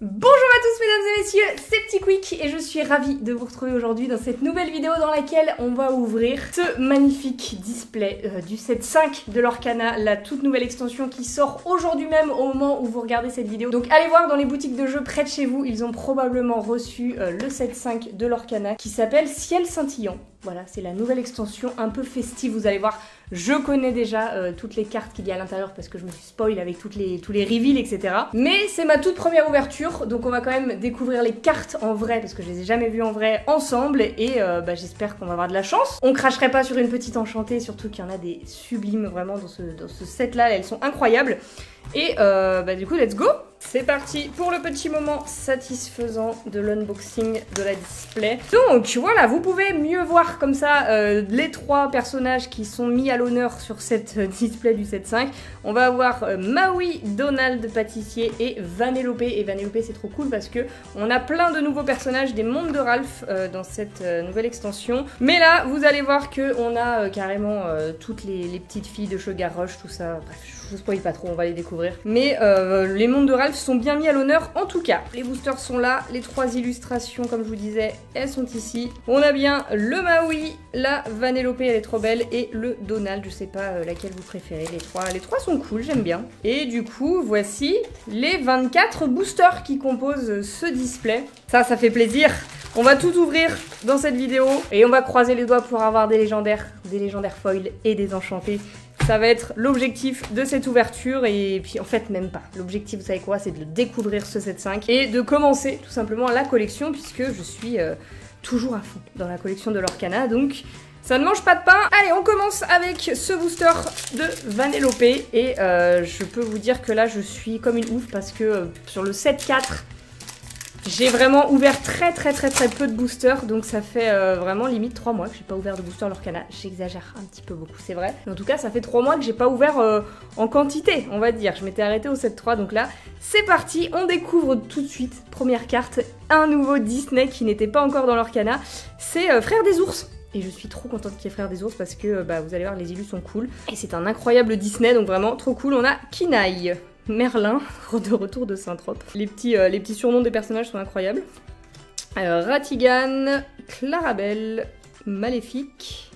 Bonjour à tous mesdames et messieurs, c'est Petit Quick et je suis ravie de vous retrouver aujourd'hui dans cette nouvelle vidéo dans laquelle on va ouvrir ce magnifique display du set 5 de Lorcana, la toute nouvelle extension qui sort aujourd'hui même au moment où vous regardez cette vidéo. Donc allez voir dans les boutiques de jeux près de chez vous, ils ont probablement reçu le set 5 de Lorcana qui s'appelle Ciel Scintillant. Voilà, c'est la nouvelle extension un peu festive, vous allez voir. Je connais déjà toutes les cartes qu'il y a à l'intérieur parce que je me suis spoil avec tous les reveals, etc. Mais c'est ma toute première ouverture, donc on va quand même découvrir les cartes en vrai parce que je les ai jamais vues en vrai ensemble et j'espère qu'on va avoir de la chance. On cracherait pas sur une petite enchantée, surtout qu'il y en a des sublimes vraiment dans ce set-là, elles sont incroyables. Et du coup, let's go! C'est parti pour le petit moment satisfaisant de l'unboxing de la display. Donc voilà, vous pouvez mieux voir comme ça les trois personnages qui sont mis à l'honneur sur cette display du set 5. On va avoir Maui, Donald pâtissier et Vanellope. Et Vanellope c'est trop cool parce que on a plein de nouveaux personnages des mondes de Ralph dans cette nouvelle extension. Mais là, vous allez voir qu'on a carrément toutes les petites filles de Sugar Rush, tout ça. Bref, je vous spoil pas trop, on va les découvrir. Mais les mondes de Ralph sont bien mis à l'honneur en tout cas. Les boosters sont là, les trois illustrations comme je vous disais, elles sont ici. On a bien le Maui, la Vanellope, elle est trop belle, et le Donald, je sais pas laquelle vous préférez, les trois sont cool, j'aime bien. Et du coup, voici les 24 boosters qui composent ce display. Ça fait plaisir. On va tout ouvrir dans cette vidéo et on va croiser les doigts pour avoir des légendaires foils et des enchantés. Ça va être l'objectif de cette ouverture et puis en fait même pas. L'objectif, vous savez quoi, c'est de découvrir ce set 5 et de commencer tout simplement la collection puisque je suis toujours à fond dans la collection de Lorcana, donc ça ne mange pas de pain. Allez, on commence avec ce booster de Vanellope et je peux vous dire que là je suis comme une ouf parce que sur le set 4, j'ai vraiment ouvert très peu de boosters, donc ça fait vraiment limite 3 mois que j'ai pas ouvert de booster Lorcana. J'exagère un petit peu beaucoup, c'est vrai. Mais en tout cas, ça fait 3 mois que j'ai pas ouvert en quantité, on va dire. Je m'étais arrêtée au set 3, donc là, c'est parti. On découvre tout de suite, première carte, un nouveau Disney qui n'était pas encore dans Lorcana. C'est Frère des ours. Et je suis trop contente qu'il y ait Frère des ours parce que vous allez voir, les illus sont cool. Et c'est un incroyable Disney, donc vraiment trop cool. On a Kinaï, Merlin, de retour de Saint-Trope. Les petits surnoms des personnages sont incroyables. Ratigan, Clarabelle, Maléfique,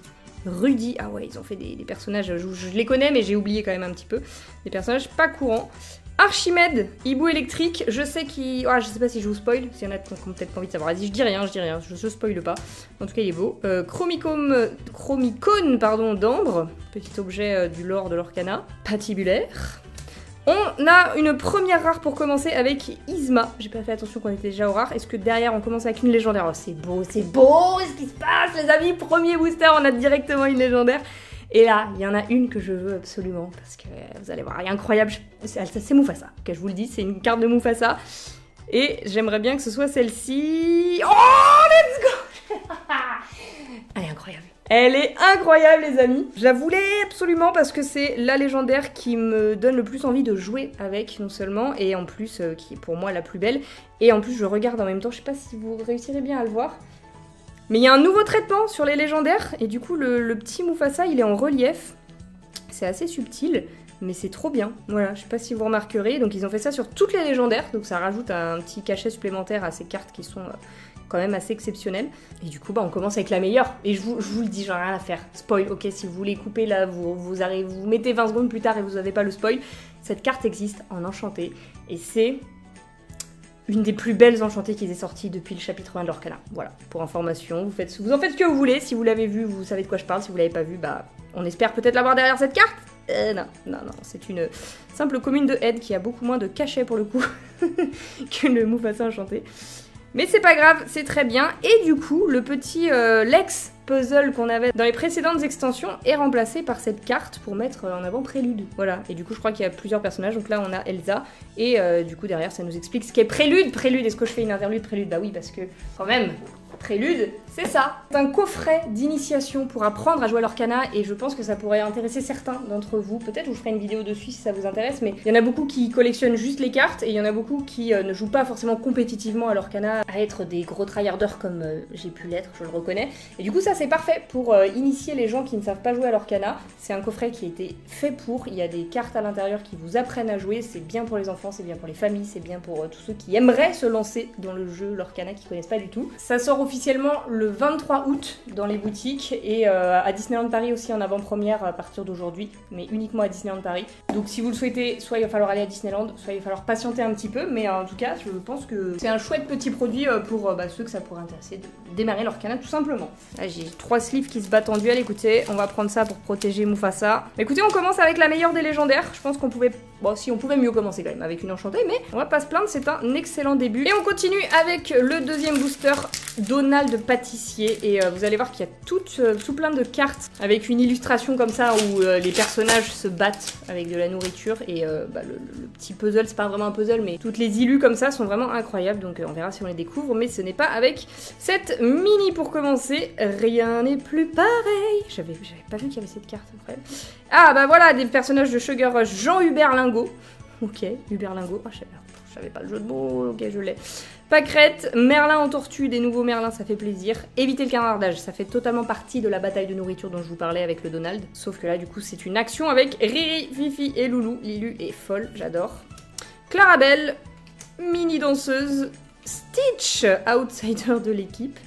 Rudy. Ah ouais, ils ont fait des personnages, je les connais mais j'ai oublié quand même un petit peu. Des personnages pas courants. Archimède, hibou électrique, je sais qu'il... Ah, je sais pas si je vous spoil, s'il y en a qui ont peut-être pas envie de savoir. Vas-y, je dis rien, je spoil pas. En tout cas, il est beau. Chromicone, pardon, d'ambre, petit objet du lore de Lorcana. Patibulaire. On a une première rare pour commencer avec Yzma. J'ai pas fait attention qu'on était déjà au rare. Est-ce que derrière on commence avec une légendaire? Oh, c'est beau, ce qui se passe les amis. Premier booster, on a directement une légendaire. Et là, il y en a une que je veux absolument parce que vous allez voir, elle est incroyable. C'est Mufasa, ok, je vous le dis, c'est une carte de Mufasa. Et j'aimerais bien que ce soit celle-ci. Oh, let's go. Elle est incroyable. Elle est incroyable les amis. Je la voulais absolument parce que c'est la légendaire qui me donne le plus envie de jouer avec, non seulement, et en plus qui est pour moi la plus belle. Et en plus je regarde en même temps, je sais pas si vous réussirez bien à le voir. Mais il y a un nouveau traitement sur les légendaires et du coup le petit Mufasa il est en relief. C'est assez subtil mais c'est trop bien. Voilà, je sais pas si vous remarquerez. Donc ils ont fait ça sur toutes les légendaires, donc ça rajoute un petit cachet supplémentaire à ces cartes qui sont... quand même assez exceptionnel. Et du coup, on commence avec la meilleure. Et je vous le dis, j'en ai rien à faire. Spoil, ok, si vous voulez couper là, vous mettez 20 secondes plus tard et vous n'avez pas le spoil. Cette carte existe en enchanté. Et c'est une des plus belles enchantées qui est sortie depuis le chapitre 1 de Lorcana. Voilà, pour information, vous en faites ce que vous voulez. Si vous l'avez vu, vous savez de quoi je parle. Si vous l'avez pas vu, on espère peut-être l'avoir derrière cette carte. Non, c'est une simple commune de Aide qui a beaucoup moins de cachet pour le coup que le Mufasa enchanté. Mais c'est pas grave, c'est très bien. Et du coup, le petit Lex puzzle qu'on avait dans les précédentes extensions est remplacé par cette carte pour mettre en avant Prélude. Voilà, et du coup je crois qu'il y a plusieurs personnages. Donc là on a Elsa, et du coup derrière ça nous explique ce qu'est Prélude. Prélude, est-ce que je fais une interlude Prélude? Bah oui, parce que quand même, prélude, c'est ça. C'est un coffret d'initiation pour apprendre à jouer à l'Orcana et je pense que ça pourrait intéresser certains d'entre vous. Peut-être je vous ferai une vidéo dessus si ça vous intéresse, mais il y en a beaucoup qui collectionnent juste les cartes et il y en a beaucoup qui ne jouent pas forcément compétitivement à l'Orcana, à être des gros tryharders comme j'ai pu l'être, je le reconnais. Et du coup ça c'est parfait pour initier les gens qui ne savent pas jouer à l'Orcana. C'est un coffret qui a été fait pour, il y a des cartes à l'intérieur qui vous apprennent à jouer, c'est bien pour les enfants, c'est bien pour les familles, c'est bien pour tous ceux qui aimeraient se lancer dans le jeu l'Orcana qui connaissent pas du tout. Ça sort officiellement le 23 août dans les boutiques et à Disneyland Paris aussi en avant-première à partir d'aujourd'hui, mais uniquement à Disneyland Paris. Donc si vous le souhaitez, soit il va falloir aller à Disneyland, soit il va falloir patienter un petit peu, mais en tout cas je pense que c'est un chouette petit produit pour ceux que ça pourrait intéresser de démarrer l'Orcana tout simplement. Là j'ai 3 sleeves qui se battent en duel, écoutez, on va prendre ça pour protéger Mufasa. Écoutez, on commence avec la meilleure des légendaires, je pense qu'on pouvait, bon si on pouvait mieux commencer quand même avec une enchantée, mais on va pas se plaindre, c'est un excellent début. Et on continue avec le deuxième booster, Donald Pâtissier, et vous allez voir qu'il y a tout plein de cartes avec une illustration comme ça où les personnages se battent avec de la nourriture et le petit puzzle, c'est pas vraiment un puzzle mais toutes les illus comme ça sont vraiment incroyables, donc on verra si on les découvre, mais ce n'est pas avec cette mini pour commencer. Rien n'est plus pareil. J'avais pas vu qu'il y avait cette carte, incroyable. Ah bah voilà, des personnages de Sugar Rush, Jean-Hubert Lingot. Ok, Hubert Lingot, oh, je savais pas le jeu de mots, ok je l'ai. Pâquerette, Merlin en tortue, des nouveaux Merlins, ça fait plaisir. Éviter le canardage, ça fait totalement partie de la bataille de nourriture dont je vous parlais avec le Donald. Sauf que là, du coup, c'est une action avec Riri, Fifi et Loulou. Lilu est folle, j'adore. Clarabelle, mini danseuse. Stitch, outsider de l'équipe.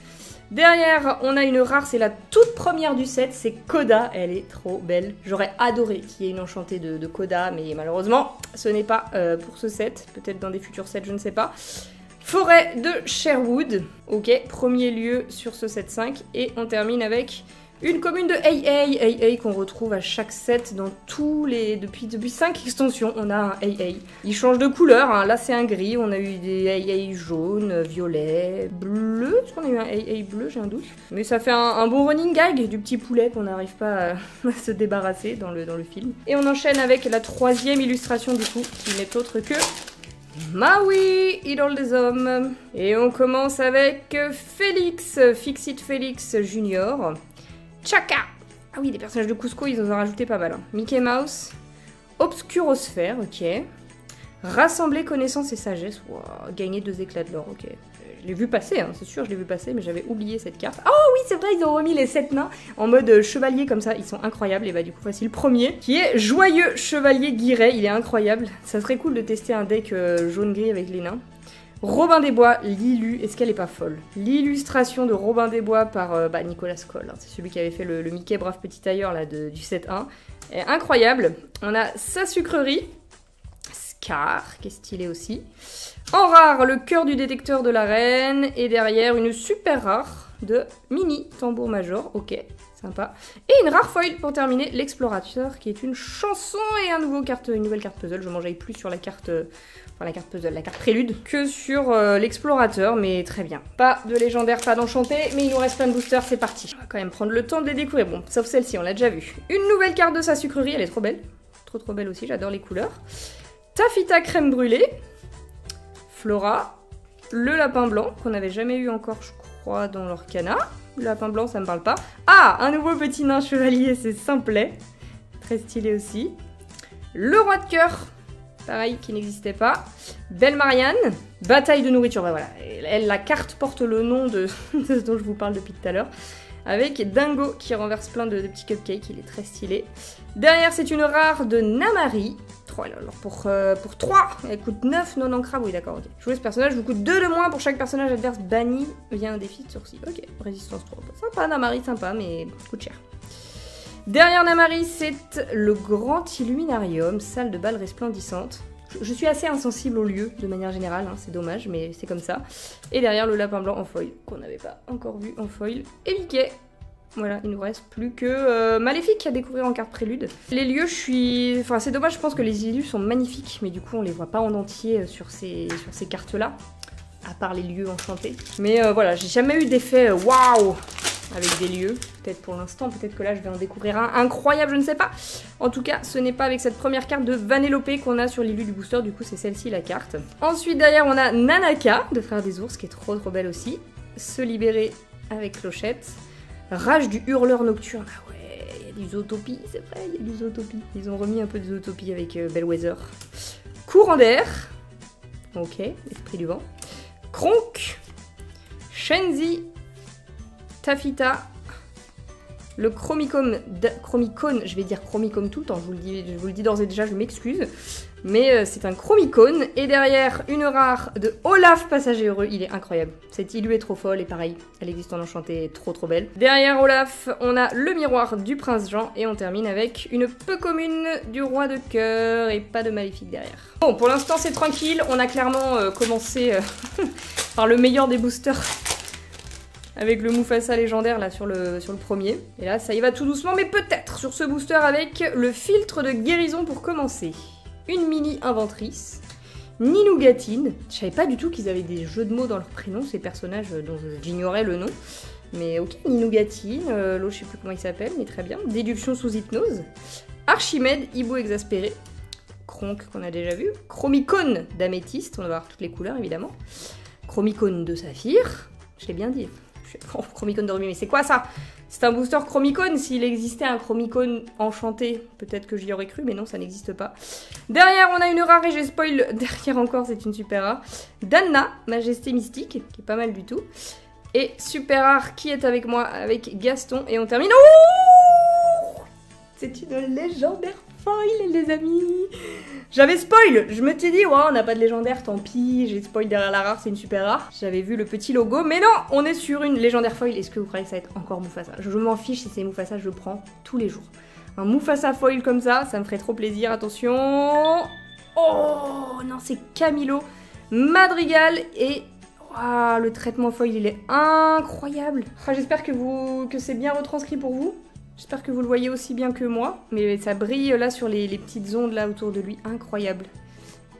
Derrière, on a une rare, c'est la toute première du set, c'est Koda, elle est trop belle. J'aurais adoré qu'il y ait une enchantée de Koda, mais malheureusement, ce n'est pas pour ce set. Peut-être dans des futurs sets, je ne sais pas. Forêt de Sherwood, ok, premier lieu sur ce set 5, et on termine avec une commune de AA qu'on retrouve à chaque set dans tous les... Depuis 5 extensions, on a un AA. Il change de couleur, hein. Là c'est un gris, on a eu des AA jaunes, violets, bleus, est-ce qu'on a eu un AA bleu, j'ai un doute. Mais ça fait un bon running gag du petit poulet qu'on n'arrive pas à se débarrasser dans le film. Et on enchaîne avec la troisième illustration du coup, qui n'est autre que... Maui, idole des hommes. Et on commence avec Félix, Fixit Félix Junior. Chaka. Ah oui, les personnages de Cusco, ils en ont rajouté pas mal. Hein. Mickey Mouse. Obscurosphère, ok. Rassembler connaissance et sagesse. Wow. Gagner 2 éclats de l'or, ok. Je l'ai vu passer, hein, c'est sûr, je l'ai vu passer, mais j'avais oublié cette carte. Oh oui, c'est vrai, ils ont remis les 7 nains en mode chevalier comme ça, ils sont incroyables. Et bah du coup, voici le premier, qui est Joyeux Chevalier Guiret, il est incroyable. Ça serait cool de tester un deck jaune-gris avec les nains. Robin des Bois, Lilu, est-ce qu'elle est pas folle? L'illustration de Robin des Bois par Nicolas Coll, hein, c'est celui qui avait fait le Mickey Brave Petit Tailleur là, du set 1. Et incroyable. On a sa sucrerie, Scar, qui est stylé aussi. En rare, le cœur du détecteur de la reine. Et derrière, une super rare de Mini Tambour Major. Ok, sympa. Et une rare foil pour terminer, l'explorateur, qui est une chanson et une nouvelle carte puzzle. Je m'enjaille plus sur la carte... Enfin, la carte puzzle, la carte prélude, que sur l'explorateur, mais très bien. Pas de légendaire, pas d'enchanté, mais il nous reste plein de boosters, c'est parti. On va quand même prendre le temps de les découvrir. Bon, sauf celle-ci, on l'a déjà vue. Une nouvelle carte de sa sucrerie, elle est trop belle. Trop belle aussi, j'adore les couleurs. Tafita crème brûlée. Flora, le lapin blanc, qu'on n'avait jamais eu encore, je crois, dans l'Orcana. Le lapin blanc, ça me parle pas. Ah, un nouveau petit nain chevalier, c'est simplet. Très stylé aussi. Le roi de cœur, pareil, qui n'existait pas. Belle Marianne, bataille de nourriture, bah voilà. La carte porte le nom de ce dont je vous parle depuis tout à l'heure. Avec Dingo qui renverse plein de petits cupcakes, il est très stylé. Derrière, c'est une rare de Namari. Alors pour 3, elle coûte 9 non ancrables, oui d'accord, ok. Jouer ce personnage vous coûte 2 de moins pour chaque personnage adverse banni via un défi de sourcil. Ok, résistance 3. Sympa, Namari, sympa, mais coûte cher. Derrière Namari, c'est le grand illuminarium, salle de bal resplendissante. Je suis assez insensible au lieu de manière générale, hein, c'est dommage, mais c'est comme ça. Et derrière, le lapin blanc en foil, qu'on n'avait pas encore vu en foil. Et Mickey. Voilà, il nous reste plus que Maléfique à découvrir en carte prélude. Les lieux, Enfin, c'est dommage, je pense que les illus sont magnifiques, mais du coup, on les voit pas en entier sur ces cartes-là, à part les lieux enchantés. Mais voilà, j'ai jamais eu d'effet waouh avec des lieux. Peut-être pour l'instant, peut-être que là, je vais en découvrir un incroyable, je ne sais pas. En tout cas, ce n'est pas avec cette première carte de Vanellope qu'on a sur l'illu du booster, du coup, c'est celle-ci la carte. Ensuite, derrière, on a Nanaka, de Frères des Ours, qui est trop belle aussi. se libérer avec Clochette. Rage du hurleur nocturne. Ah ouais, il y a du Zootopie, c'est vrai, il y a du Zootopie. Ils ont remis un peu de Zootopie avec Bellwether. Courant d'air. Ok, esprit du vent. Kronk. Shenzi. Tafita. Le Chromicone, je vais dire Chromicone tout le temps, je vous le dis d'ores et déjà, je m'excuse. Mais c'est un Chromicone. Et derrière, une rare de Olaf Passager Heureux. Il est incroyable. Cette Ilu est trop folle et pareil, elle existe en enchanté, trop belle. Derrière Olaf, on a le miroir du Prince Jean. Et on termine avec une peu commune du Roi de Cœur et pas de maléfique derrière. Bon, pour l'instant c'est tranquille. On a clairement commencé par le meilleur des boosters. Avec le Mufasa légendaire là sur le premier. Et là ça y va tout doucement, mais peut-être sur ce booster avec le filtre de guérison pour commencer. Une mini inventrice. Ninougatine. Je savais pas du tout qu'ils avaient des jeux de mots dans leur prénom, ces personnages dont j'ignorais le nom. Mais ok, Ninougatine, l'autre je sais plus comment il s'appelle, mais très bien. Déduction sous hypnose. Archimède, hibou exaspéré. Kronk qu'on a déjà vu. Chromicone d'améthyste, on va voir toutes les couleurs évidemment. Chromicone de saphir. Je l'ai bien dit. Oh, Chromicone de rubis, mais c'est quoi ça? C'est un booster Chromicone. S'il existait un Chromicone enchanté, peut-être que j'y aurais cru, mais non, ça n'existe pas. Derrière, on a une rare et j'ai spoil. Derrière encore, c'est une super rare. Danna, Majesté Mystique, qui est pas mal du tout. Et super rare qui est avec moi, avec Gaston. Et on termine. Oh, c'est une légendaire foil, les amis. J'avais spoil, je me suis dit, ouais, on n'a pas de légendaire, tant pis, j'ai spoil derrière la rare, c'est une super rare. J'avais vu le petit logo, mais non, on est sur une légendaire foil. Est-ce que vous croyez que ça va être encore Mufasa? Je m'en fiche si c'est Mufasa, je le prends tous les jours. Un Mufasa foil comme ça me ferait trop plaisir, attention. Oh non, c'est Camilo, Madrigal et... Waouh, le traitement foil, il est incroyable. Ah, j'espère que c'est bien retranscrit pour vous. J'espère que vous le voyez aussi bien que moi, mais ça brille là sur les petites ondes là autour de lui, incroyable.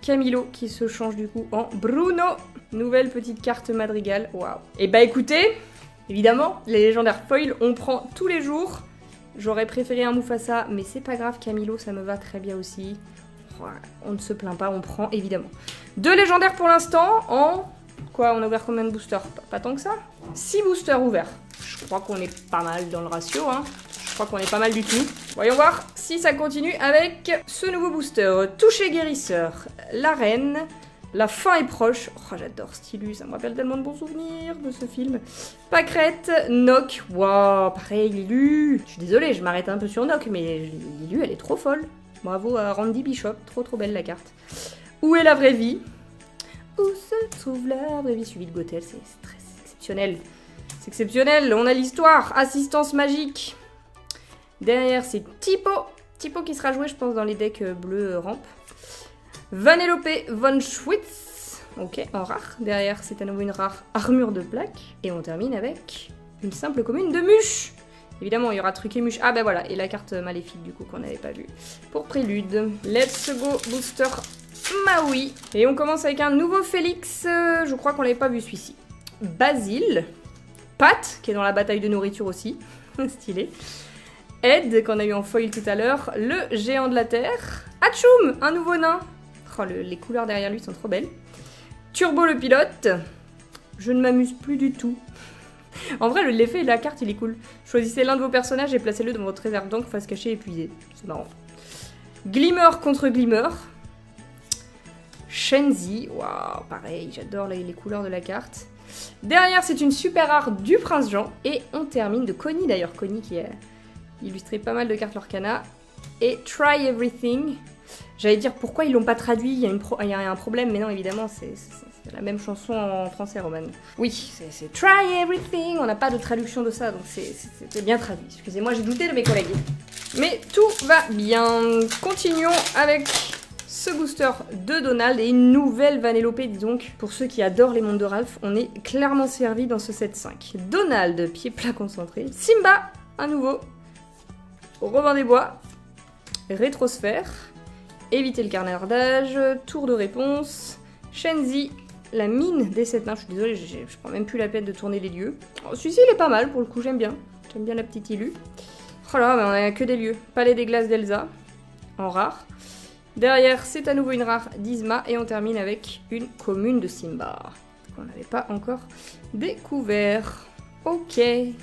Camilo qui se change du coup en Bruno. Nouvelle petite carte Madrigal, waouh. Et bah écoutez, évidemment, les légendaires foil, on prend tous les jours. J'aurais préféré un Mufasa, mais c'est pas grave, Camilo, ça me va très bien aussi. Voilà, on ne se plaint pas, on prend évidemment. 2 légendaires pour l'instant en... Quoi, on a ouvert combien de boosters? Pas tant que ça. 6 boosters ouverts. Je crois qu'on est pas mal dans le ratio, hein. Je crois qu'on est pas mal du tout. Voyons voir si ça continue avec ce nouveau booster. Toucher guérisseur, la reine, la fin est proche. Oh, j'adore Stylus, ça me rappelle tellement de bons souvenirs de ce film. Pâquerette, Nock, waouh, pareil, Lilu. Je suis désolée, je m'arrête un peu sur Nock, mais Lilu, elle est trop folle. Bravo à Randy Bishop, trop belle la carte. Où est la vraie vie? Où se trouve la vraie vie? Suivi de Gothel, c'est très exceptionnel. C'est exceptionnel, on a l'histoire. Assistance magique. Derrière, c'est Tipo. Tipo qui sera joué, je pense, dans les decks bleus ramp. Vanellope von Schwitz. Ok, en rare. Derrière, c'est à nouveau une rare armure de plaque. Et on termine avec une simple commune de Muche. Évidemment, il y aura truc et Muche. Ah bah voilà, et la carte maléfique, du coup, qu'on n'avait pas vue. Pour prélude. Let's go, booster Maui. Et on commence avec un nouveau Félix. Je crois qu'on l'avait pas vu, celui-ci. Basile. Pat, qui est dans la bataille de nourriture aussi. Stylé. Ed, qu'on a eu en foil tout à l'heure, le géant de la terre, Hachoum, un nouveau nain, oh, les couleurs derrière lui sont trop belles, Turbo le pilote, je ne m'amuse plus du tout, en vrai l'effet de la carte il est cool, choisissez l'un de vos personnages et placez-le dans votre réserve d'encre face cachée épuisée, c'est marrant, Glimmer contre Glimmer, Shenzi, waouh, pareil, j'adore les couleurs de la carte, derrière c'est une super rare du Prince Jean, et on termine de Connie d'ailleurs, Connie qui est... illustré pas mal de cartes Lorcana. Et Try Everything. J'allais dire pourquoi ils l'ont pas traduit, il y a un problème, mais non, évidemment, c'est la même chanson en français, Roman. Oui, c'est Try Everything, on n'a pas de traduction de ça, donc c'est bien traduit. Excusez-moi, j'ai douté de mes collègues. Mais tout va bien. Continuons avec ce booster de Donald et une nouvelle Vanellope, dis donc. Pour ceux qui adorent les mondes de Ralph, on est clairement servi dans ce set 5. Donald, pied plat concentré. Simba, un nouveau. Robin des Bois, Rétrosphère, Éviter le carnardage, Tour de réponse, Shenzi, la mine des 7 nains. Je suis désolée, je prends même plus la peine de tourner les lieux. Oh, celui-ci il est pas mal pour le coup, j'aime bien. J'aime bien la petite Ilu. Oh là, bah, on a que des lieux. Palais des glaces d'Elsa, en rare. Derrière, c'est à nouveau une rare d'Yzma et on termine avec une commune de Simba. qu'on n'avait pas encore découvert. Ok.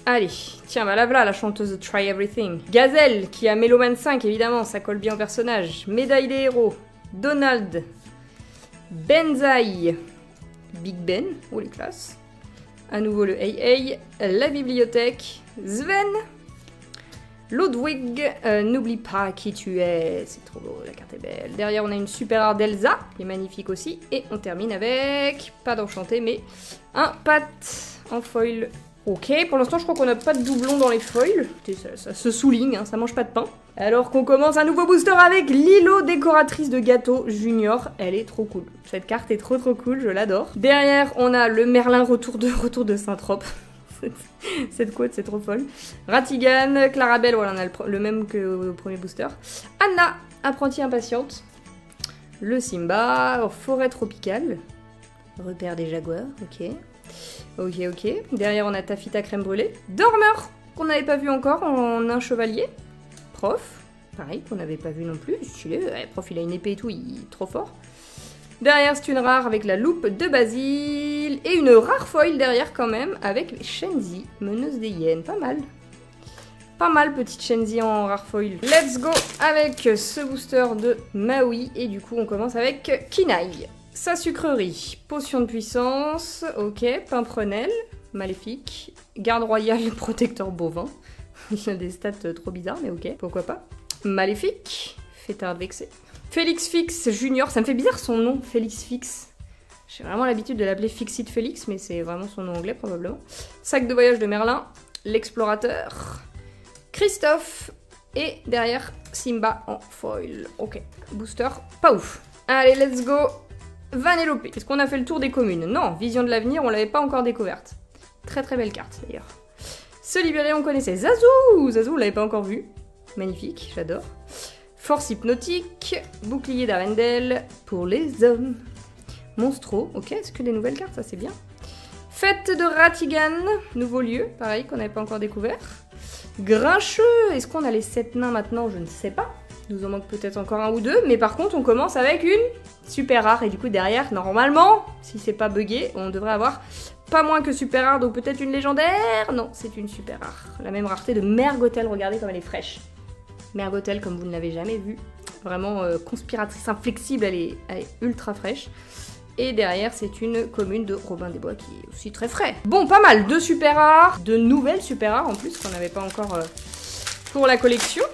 Allez, tiens, bah là voilà la chanteuse de Try Everything. Gazelle, qui a Meloman 5, évidemment, ça colle bien au personnage. Médaille des héros. Donald. Benzaï. Big Ben, oh les classes. À nouveau le AA. La bibliothèque. Sven. Ludwig, n'oublie pas qui tu es. C'est trop beau, la carte est belle. Derrière, on a une super rare d'Elsa, qui est magnifique aussi. Et on termine avec, pas d'enchanté, mais un Pat en foil. Ok, pour l'instant, je crois qu'on n'a pas de doublon dans les foils. Ça se souligne, hein, ça mange pas de pain. Alors qu'on commence un nouveau booster avec Lilo, décoratrice de gâteau junior. Elle est trop cool. Cette carte est trop cool, je l'adore. Derrière, on a le Merlin retour de Saint-Trope. Cette quote, c'est trop folle. Ratigan, Clarabelle, voilà, on a le même que au premier booster. Anna, apprentie impatiente. Le Simba, forêt tropicale. Repère des jaguars, ok. Ok. Derrière, on a Tafita crème brûlée. Dormeur, qu'on n'avait pas vu encore en un chevalier. Prof, pareil, qu'on n'avait pas vu non plus. Stylé, ouais, prof, il a une épée et tout, il est trop fort. Derrière, c'est une rare avec la loupe de Basile. Et une rare foil derrière quand même avec les Shenzi, meneuse des hyènes. Pas mal. Pas mal, petite Shenzi en rare foil. Let's go avec ce booster de Maui. Et du coup, on commence avec Kinaï. Sa sucrerie. Potion de puissance. Ok. Pimprenelle. Maléfique. Garde royale, protecteur bovin. Il a des stats trop bizarres, mais ok. Pourquoi pas. Maléfique. Fêtard vexé. Félix Fix Junior, ça me fait bizarre son nom, Félix Fix. J'ai vraiment l'habitude de l'appeler Fixit Félix, mais c'est vraiment son nom anglais probablement. Sac de voyage de Merlin, l'explorateur, Christophe, et derrière Simba en foil. Ok, booster, pas ouf. Allez, let's go, Vanellope. Est-ce qu'on a fait le tour des communes? Non, Vision de l'avenir, on l'avait pas encore découverte. Très belle carte d'ailleurs. Se libérer, on connaissait Zazu. Zazu, on l'avait pas encore vu. Magnifique, j'adore. Force hypnotique, bouclier d'Arendelle pour les hommes. Monstro, ok, est-ce que des nouvelles cartes, ça c'est bien. Fête de Ratigan, nouveau lieu, pareil, qu'on n'avait pas encore découvert. Grincheux, est-ce qu'on a les 7 nains maintenant? Je ne sais pas. Il nous en manque peut-être encore un ou deux, mais par contre on commence avec une super rare, et du coup derrière, normalement, si c'est pas buggé, on devrait avoir pas moins que super rare, donc peut-être une légendaire. Non, c'est une super rare. La même rareté de Mergotel, regardez comme elle est fraîche. Mergotel, comme vous ne l'avez jamais vu, vraiment conspiratrice inflexible, elle est ultra fraîche. Et derrière, c'est une commune de Robin des Bois qui est aussi très frais. Bon, pas mal, 2 super rares, de nouvelles super rares en plus, qu'on n'avait pas encore pour la collection.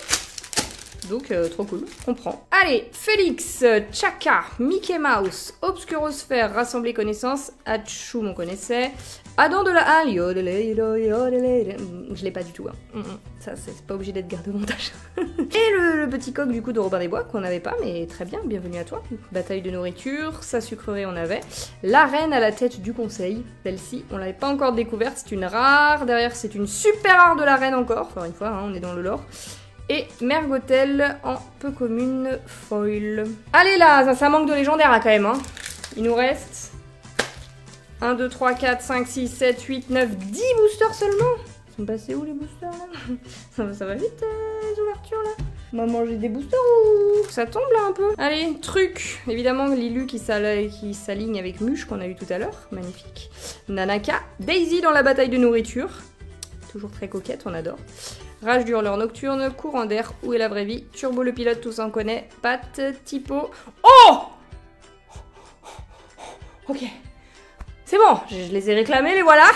Donc, trop cool, on prend. Allez, Félix, Chaka, Mickey Mouse, Obscurosphère, Rassembler Connaissances, Hachoum, on connaissait. Adam de la Halle, je l'ai pas du tout, hein. Ça, c'est pas obligé d'être garde au montage. Et le petit coq du coup de Robin des Bois, qu'on n'avait pas, mais très bien, bienvenue à toi. Bataille de nourriture, sa sucrerie on avait. La reine à la tête du conseil, celle-ci, on l'avait pas encore découverte, c'est une rare. Derrière, c'est une super rare de la reine encore une fois, hein, on est dans le lore. Et Mergotel en peu commune foil. Allez là, ça manque de légendaire là quand même, hein. Il nous reste 1, 2, 3, 4, 5, 6, 7, 8, 9, 10 boosters seulement. Ils sont passés où les boosters là? Ça va vite les ouvertures là. On va manger des boosters ou ça tombe là un peu? Allez, truc. Évidemment Lilu qui s'aligne avec Muche qu'on a eu tout à l'heure. Magnifique. Nanaka. Daisy dans la bataille de nourriture. Toujours très coquette, on adore. Rage du hurleur nocturne, courant d'air, où est la vraie vie? Turbo le pilote, tout ça on connaît. Pat, typo. Oh! Ok. C'est bon, je les ai réclamés, les voilà.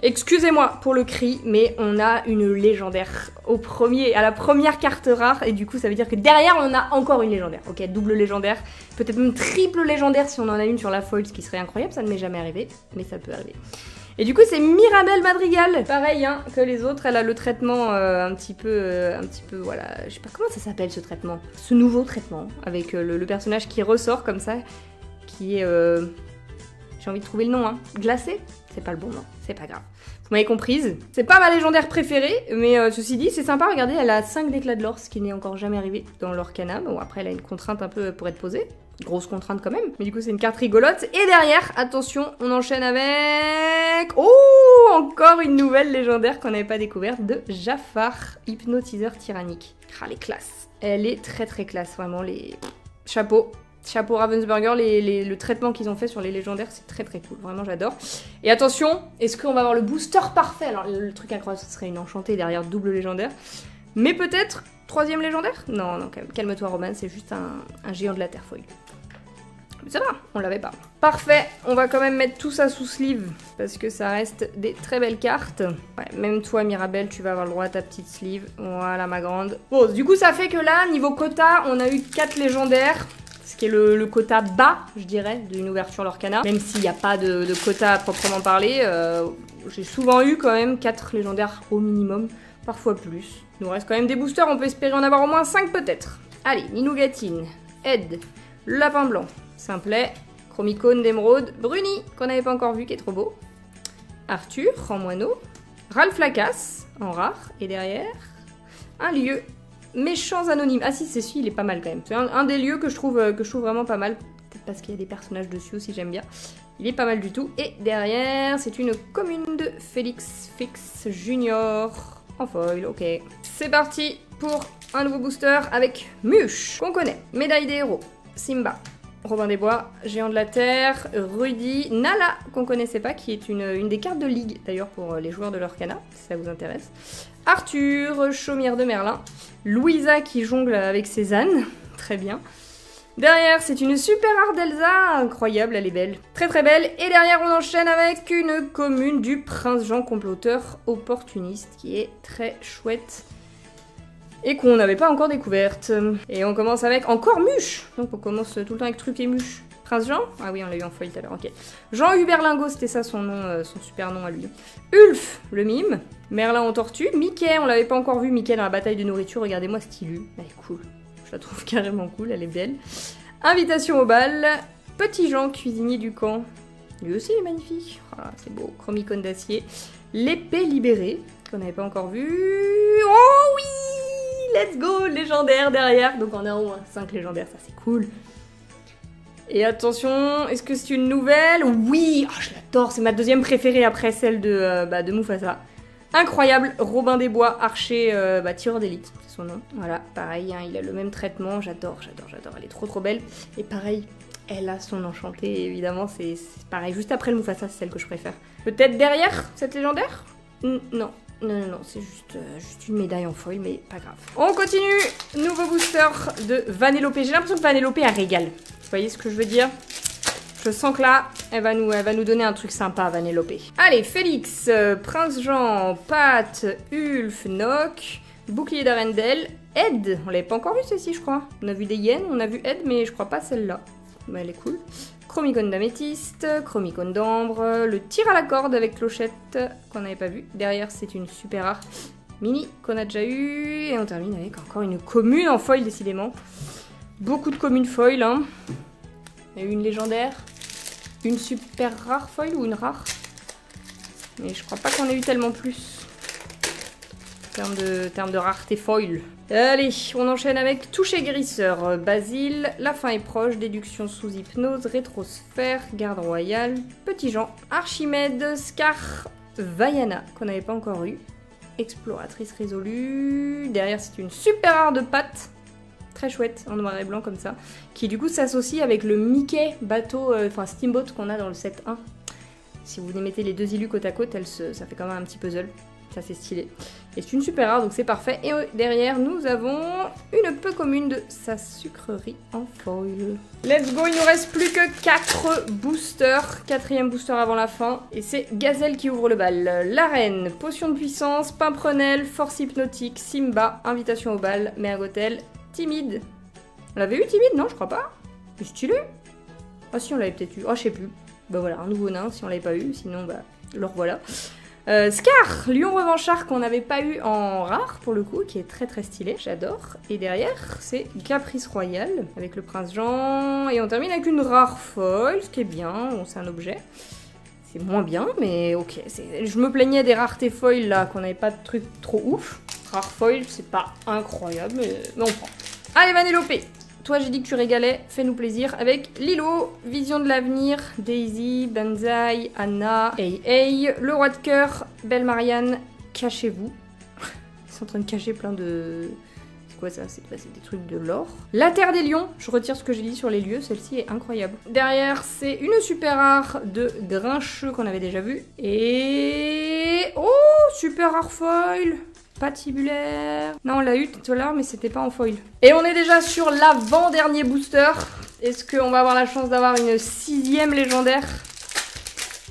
Excusez-moi pour le cri, mais on a une légendaire à la première carte rare, et du coup ça veut dire que derrière on a encore une légendaire. Ok, double légendaire, peut-être même triple légendaire si on en a une sur la foil, ce qui serait incroyable, ça ne m'est jamais arrivé, mais ça peut arriver. Et du coup c'est Mirabelle Madrigal, pareil hein, que les autres, elle a le traitement un petit peu, voilà, je sais pas comment ça s'appelle ce traitement, ce nouveau traitement, avec le personnage qui ressort comme ça, qui est... J'ai envie de trouver le nom, hein. Glacé? C'est pas le bon nom, c'est pas grave. Vous m'avez comprise. C'est pas ma légendaire préférée, mais ceci dit, c'est sympa. Regardez, elle a 5 d'éclats de l'or, ce qui n'est encore jamais arrivé dans l'Orcana. Bon, après, elle a une contrainte un peu pour être posée. Grosse contrainte quand même. Mais du coup, c'est une carte rigolote. Et derrière, attention, on enchaîne avec... Oh! Encore une nouvelle légendaire qu'on n'avait pas découverte de Jafar, hypnotiseur tyrannique. Ah, les classes. Elle est très classe, vraiment, les... Chapeau. Chapeau Ravensburger, le traitement qu'ils ont fait sur les légendaires, c'est très très cool, vraiment j'adore. Et attention, est-ce qu'on va avoir le booster parfait? Alors le truc incroyable, ce serait une enchantée derrière double légendaire. Mais peut-être 3e légendaire? Non, non, calme-toi Roman, c'est juste un géant de la terre foil. Mais ça va, on l'avait pas. Parfait, on va quand même mettre tout ça sous sleeve, parce que ça reste des très belles cartes. Ouais, même toi Mirabelle, tu vas avoir le droit à ta petite sleeve. Voilà ma grande. Bon, du coup ça fait que là, niveau quota, on a eu 4 légendaires. Ce qui est le quota bas, je dirais, d'une ouverture Lorcana. Même s'il n'y a pas de quota à proprement parler, j'ai souvent eu quand même 4 légendaires au minimum, parfois plus. Il nous reste quand même des boosters, on peut espérer en avoir au moins 5 peut-être. Allez, Ninougatine, Ed, le lapin blanc, Simplet, Chromicone d'émeraude, Bruni, qu'on n'avait pas encore vu, qui est trop beau, Arthur, en moineau, Ralph Lacasse, en rare, et derrière, un lieu. Méchants anonymes. Ah si, c'est celui, il est pas mal quand même. C'est un des lieux que je trouve vraiment pas mal. Peut-être parce qu'il y a des personnages dessus aussi, j'aime bien. Il est pas mal du tout. Et derrière, c'est une commune de Félix Fix Junior en foil. Ok. C'est parti pour un nouveau booster avec Muche, qu'on connaît. Médaille des héros. Simba. Robin des Bois, Géant de la Terre, Rudy, Nala, qu'on connaissait pas, qui est une des cartes de ligue, d'ailleurs, pour les joueurs de l'Orcana, si ça vous intéresse. Arthur, Chaumière de Merlin, Louisa qui jongle avec ses ânes, très bien. Derrière, c'est une super art d'Elsa, incroyable, elle est belle, très très belle. Et derrière, on enchaîne avec une commune du Prince Jean comploteur opportuniste, qui est très chouette. Et qu'on n'avait pas encore découverte. Et on commence avec encore Muche. Donc on commence tout le temps avec Truc et Muche. Prince Jean? Ah oui, on l'a eu en foil tout à l'heure, ok. Jean-Hubert Lingot, c'était ça son nom, son super nom à lui. Ulf, le mime. Merlin en tortue. Mickey, on l'avait pas encore vu, Mickey dans la bataille de nourriture. Regardez-moi cette illu. Elle est cool. Je la trouve carrément cool, elle est belle. Invitation au bal. Petit Jean, cuisinier du camp. Lui aussi, il est magnifique. Voilà, c'est beau. Chromicone d'acier. L'épée libérée, qu'on n'avait pas encore vu. Oh oui! Let's go, légendaire derrière. Donc on a au moins 5 légendaires, ça c'est cool. Et attention, est-ce que c'est une nouvelle? Oui, oh, je l'adore, c'est ma deuxième préférée après celle de Mufasa. Incroyable, Robin des Bois, archer, tireur d'élite, c'est son nom. Voilà, pareil, hein, il a le même traitement, j'adore, elle est trop belle. Et pareil, elle a son enchanté, évidemment, c'est pareil, juste après le Mufasa, c'est celle que je préfère. Peut-être derrière, cette légendaire? Non. Non, c'est juste une médaille en foil, mais pas grave. On continue. Nouveau booster de Vanellope. J'ai l'impression que Vanellope, elle régale. Vous voyez ce que je veux dire? Je sens que là, elle va nous donner un truc sympa, Vanellope. Allez, Félix, Prince Jean, Pat, Ulf, Nock, Bouclier d'Arendelle, Ed. On l'avait pas encore vu celle-ci, je crois. On a vu des hyènes, on a vu Ed, mais je crois pas celle-là. Mais elle est cool. Chromicone d'améthyste, Chromicone d'ambre, le tir à la corde avec clochette qu'on n'avait pas vu. Derrière, c'est une super rare mini qu'on a déjà eu. Et on termine avec encore une commune en foil, décidément. Beaucoup de communes foil, hein. Il y a eu une légendaire, une super rare foil ou une rare. Mais je crois pas qu'on ait eu tellement plus. En termes de rareté foil. Allez, on enchaîne avec toucher guérisseur, Basile, la fin est proche, déduction sous hypnose, rétrosphère, garde royale, Petit Jean, Archimède, Scar, Vaiana, qu'on n'avait pas encore eu, exploratrice résolue, derrière c'est une super rare de pattes, très chouette, en noir et blanc comme ça, qui du coup s'associe avec le Mickey bateau, Steamboat qu'on a dans le set 1. Si vous mettez les deux illus côte à côte, ça fait quand même un petit puzzle. Ça c'est stylé. Et c'est une super rare, donc c'est parfait. Et derrière, nous avons une peu commune de sa sucrerie en foil. Let's go, il nous reste plus que 4 boosters. 4e booster avant la fin. Et c'est Gazelle qui ouvre le bal. L'arène, potion de puissance, Pimprenel, force hypnotique, Simba, invitation au bal, Mergotel, timide. On l'avait eu timide? Non, je crois pas. C'est stylé. Ah si, on l'avait peut-être eu. Oh, je sais plus. Bah voilà, un nouveau nain si on l'avait pas eu. Sinon, bah, le revoilà. Scar, lion revanchard qu'on n'avait pas eu en rare pour le coup, qui est très très stylé, j'adore. Et derrière, c'est Caprice Royal avec le Prince Jean. Et on termine avec une rare foil, ce qui est bien, bon, c'est un objet. C'est moins bien, mais ok. Je me plaignais des raretés foil là, qu'on n'avait pas de trucs trop ouf. Rare foil, c'est pas incroyable, mais on prend. Allez, Vanellope! Toi, j'ai dit que tu régalais, fais-nous plaisir avec Lilo, Vision de l'avenir, Daisy, Banzai, Anna, Hey, le roi de cœur, Belle Marianne, Cachez-vous. Ils sont en train de cacher plein de... C'est quoi ça? C'est des trucs de l'or. La Terre des Lions, je retire ce que j'ai dit sur les lieux, celle-ci est incroyable. Derrière, c'est une super rare de Grincheux qu'on avait déjà vu. Et... oh, super rare foil! Patibulaire. Non, on l'a eu tout à l'heure, mais c'était pas en foil. Et on est déjà sur l'avant-dernier booster. Est-ce qu'on va avoir la chance d'avoir une 6e légendaire?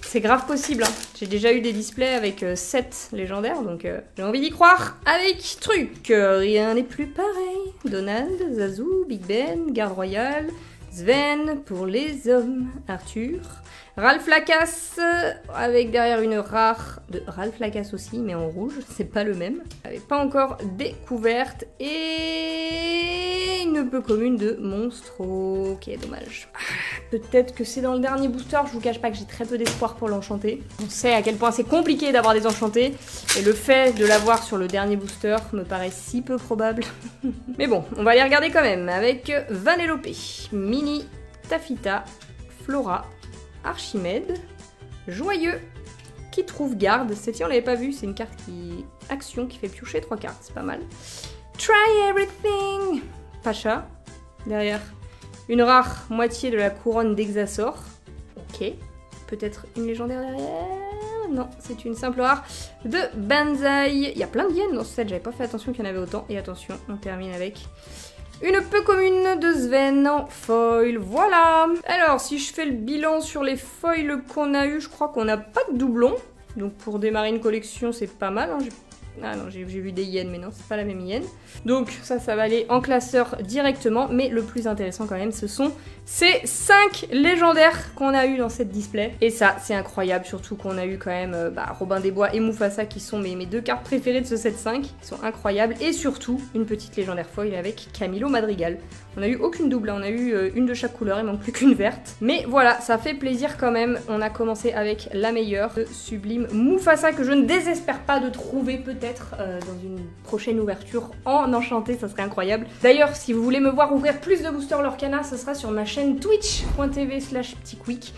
C'est grave possible, hein. J'ai déjà eu des displays avec 7 légendaires, donc j'ai envie d'y croire. Avec truc, rien n'est plus pareil. Donald, Zazu, Big Ben, Garde Royale, Sven pour les hommes, Arthur, Ralph Lacasse, avec derrière une rare de Ralph Lacasse aussi, mais en rouge, c'est pas le même. J'avais pas encore découverte, et une peu commune de Monstro, ok, dommage. Peut-être que c'est dans le dernier booster, je vous cache pas que j'ai très peu d'espoir pour l'enchanté. On sait à quel point c'est compliqué d'avoir des enchantés, et le fait de l'avoir sur le dernier booster me paraît si peu probable. Mais bon, on va les regarder quand même, avec Vanellope, Mini, Tafita, Flora, Archimède, Joyeux, qui trouve garde. Cette-ci on l'avait pas vue, c'est une carte qui... action, qui fait piocher 3 cartes, c'est pas mal. Try Everything, Pacha, derrière une rare moitié de la couronne d'Exasor. Ok, peut-être une légendaire derrière. Non, c'est une simple rare de Banzai. Il y a plein de yens dans ce set, j'avais pas fait attention qu'il y en avait autant. Et attention, on termine avec une peu commune de Sven en foil, voilà. Alors, si je fais le bilan sur les foils qu'on a eu, je crois qu'on n'a pas de doublon. Donc pour démarrer une collection, c'est pas mal, hein. Ah non, j'ai vu des yens, mais non, c'est pas la même yen. Donc ça va aller en classeur directement. Mais le plus intéressant quand même, ce sont ces 5 légendaires qu'on a eu dans cette display. Et ça, c'est incroyable, surtout qu'on a eu quand même Robin des Bois et Mufasa qui sont mes 2 cartes préférées de ce set 5. Qui sont incroyables. Et surtout, une petite légendaire foil avec Camilo Madrigal. On a eu aucune double, on a eu une de chaque couleur, il manque plus qu'une verte. Mais voilà, ça fait plaisir quand même. On a commencé avec la meilleure, le sublime Mufasa, que je ne désespère pas de trouver peut-être dans une prochaine ouverture en enchanté, ça serait incroyable. D'ailleurs, si vous voulez me voir ouvrir plus de boosters Lorcana, ce sera sur ma chaîne twitch.tv/PetitQuick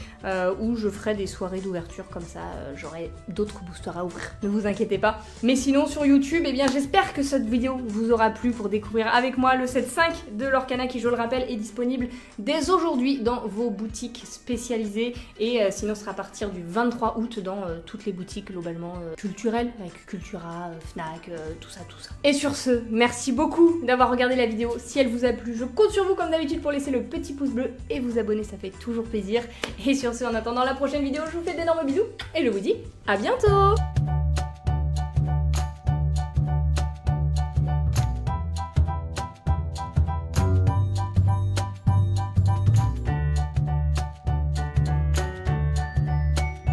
où je ferai des soirées d'ouverture comme ça, j'aurai d'autres boosters à ouvrir, ne vous inquiétez pas. Mais sinon sur YouTube, eh bien j'espère que cette vidéo vous aura plu pour découvrir avec moi le set 5 de Lorcana qui, je le rappelle, est disponible dès aujourd'hui dans vos boutiques spécialisées et sinon ce sera à partir du 23 août dans toutes les boutiques globalement culturelles, avec Cultura, Fnac, tout ça. Et sur ce, merci beaucoup d'avoir regardé la vidéo. Si elle vous a plu, je compte sur vous comme d'habitude pour laisser le petit pouce bleu et vous abonner, ça fait toujours plaisir. Et sur ce, en attendant la prochaine vidéo, je vous fais d'énormes bisous et je vous dis à bientôt.